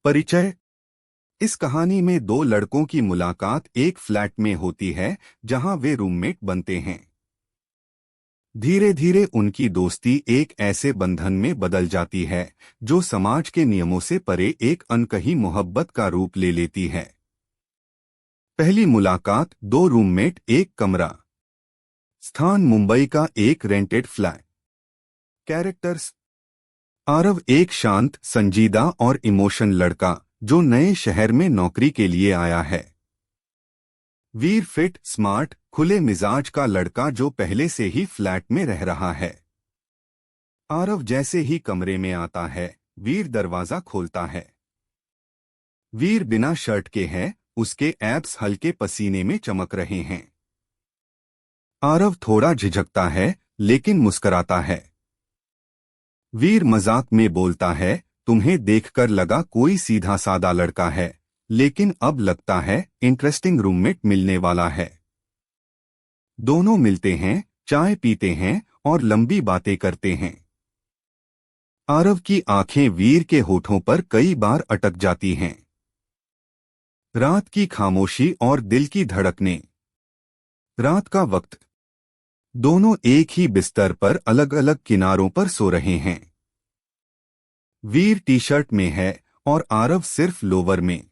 परिचय। इस कहानी में दो लड़कों की मुलाकात एक फ्लैट में होती है जहां वे रूममेट बनते हैं। धीरे धीरे उनकी दोस्ती एक ऐसे बंधन में बदल जाती है जो समाज के नियमों से परे एक अनकही मोहब्बत का रूप ले लेती है। पहली मुलाकात, दो रूममेट एक कमरा। स्थान मुंबई का एक रेंटेड फ्लैट। कैरेक्टर्स। आरव एक शांत, संजीदा और इमोशन लड़का जो नए शहर में नौकरी के लिए आया है। वीर फिट, स्मार्ट, खुले मिजाज का लड़का जो पहले से ही फ्लैट में रह रहा है। आरव जैसे ही कमरे में आता है, वीर दरवाजा खोलता है। वीर बिना शर्ट के है, उसके एब्स हल्के पसीने में चमक रहे हैं। आरव थोड़ा झिझकता है लेकिन मुस्कुराता है। वीर मजाक में बोलता है, तुम्हें देखकर लगा कोई सीधा सादा लड़का है, लेकिन अब लगता है इंटरेस्टिंग रूममेट मिलने वाला है। दोनों मिलते हैं, चाय पीते हैं और लंबी बातें करते हैं। आरव की आंखें वीर के होठों पर कई बार अटक जाती हैं। रात की खामोशी और दिल की धड़कनें। रात का वक्त। दोनों एक ही बिस्तर पर अलग अलग किनारों पर सो रहे हैं। वीर टी शर्ट में है और आरव सिर्फ लोवर में।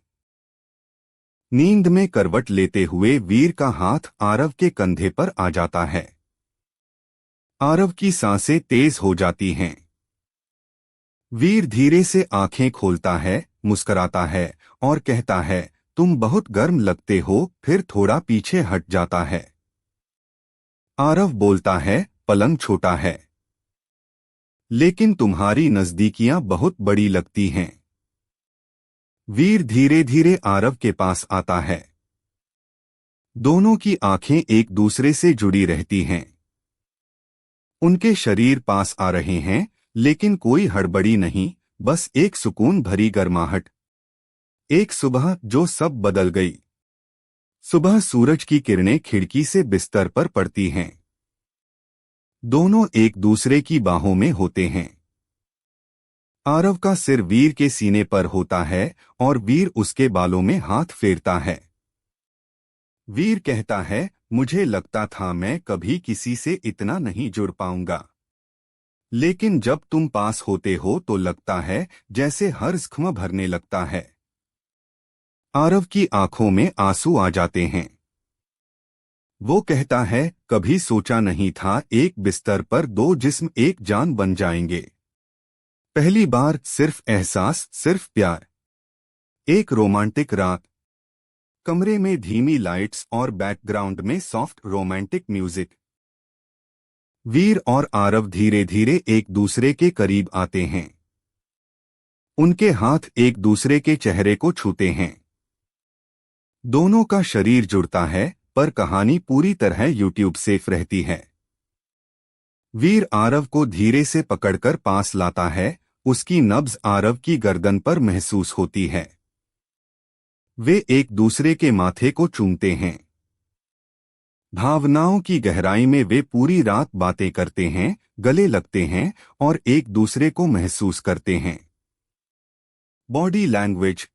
नींद में करवट लेते हुए वीर का हाथ आरव के कंधे पर आ जाता है। आरव की सांसें तेज हो जाती हैं। वीर धीरे से आंखें खोलता है, मुस्कुराता है और कहता है, तुम बहुत गर्म लगते हो, फिर थोड़ा पीछे हट जाता है। आरव बोलता है, पलंग छोटा है, लेकिन तुम्हारी नजदीकियां बहुत बड़ी लगती हैं। वीर धीरे धीरे आरव के पास आता है। दोनों की आंखें एक दूसरे से जुड़ी रहती हैं। उनके शरीर पास आ रहे हैं, लेकिन कोई हड़बड़ी नहीं, बस एक सुकून भरी गर्माहट। एक सुबह जो सब बदल गई। सुबह सूरज की किरणें खिड़की से बिस्तर पर पड़ती हैं। दोनों एक दूसरे की बाहों में होते हैं। आरव का सिर वीर के सीने पर होता है और वीर उसके बालों में हाथ फेरता है। वीर कहता है, मुझे लगता था मैं कभी किसी से इतना नहीं जुड़ पाऊंगा, लेकिन जब तुम पास होते हो तो लगता है जैसे हर जख्म भरने लगता है। आरव की आंखों में आंसू आ जाते हैं। वो कहता है, कभी सोचा नहीं था एक बिस्तर पर दो जिस्म एक जान बन जाएंगे। पहली बार सिर्फ एहसास, सिर्फ प्यार। एक रोमांटिक रात। कमरे में धीमी लाइट्स और बैकग्राउंड में सॉफ्ट रोमांटिक म्यूजिक। वीर और आरव धीरे धीरे एक दूसरे के करीब आते हैं। उनके हाथ एक दूसरे के चेहरे को छूते हैं। दोनों का शरीर जुड़ता है, पर कहानी पूरी तरह यूट्यूब सेफ रहती है। वीर आरव को धीरे से पकड़कर पास लाता है, उसकी नब्ज आरव की गर्दन पर महसूस होती है। वे एक दूसरे के माथे को चूमते हैं। भावनाओं की गहराई में वे पूरी रात बातें करते हैं, गले लगते हैं और एक दूसरे को महसूस करते हैं। Body language.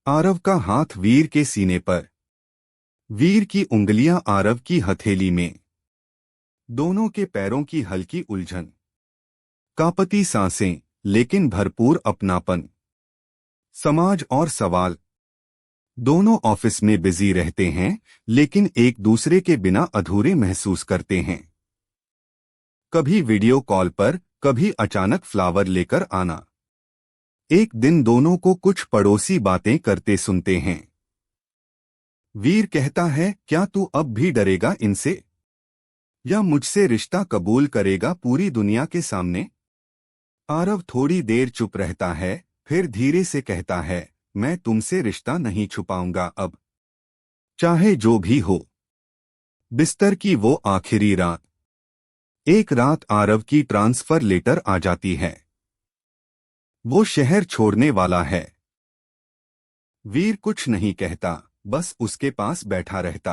आरव का हाथ वीर के सीने पर, वीर की उंगलियां आरव की हथेली में। दोनों के पैरों की हल्की उलझन। कांपती सांसें, लेकिन भरपूर अपनापन। समाज और सवाल। दोनों ऑफिस में बिजी रहते हैं, लेकिन एक दूसरे के बिना अधूरे महसूस करते हैं। कभी वीडियो कॉल पर, कभी अचानक फ्लावर लेकर आना। एक दिन दोनों को कुछ पड़ोसी बातें करते सुनते हैं। वीर कहता है, क्या तू अब भी डरेगा इनसे, या मुझसे रिश्ता कबूल करेगा पूरी दुनिया के सामने? आरव थोड़ी देर चुप रहता है, फिर धीरे से कहता है, मैं तुमसे रिश्ता नहीं छुपाऊंगा अब, चाहे जो भी हो। बिस्तर की वो आखिरी रात। एक रात आरव की ट्रांसफर लेटर आ जाती है। वो शहर छोड़ने वाला है। वीर कुछ नहीं कहता, बस उसके पास बैठा रहता।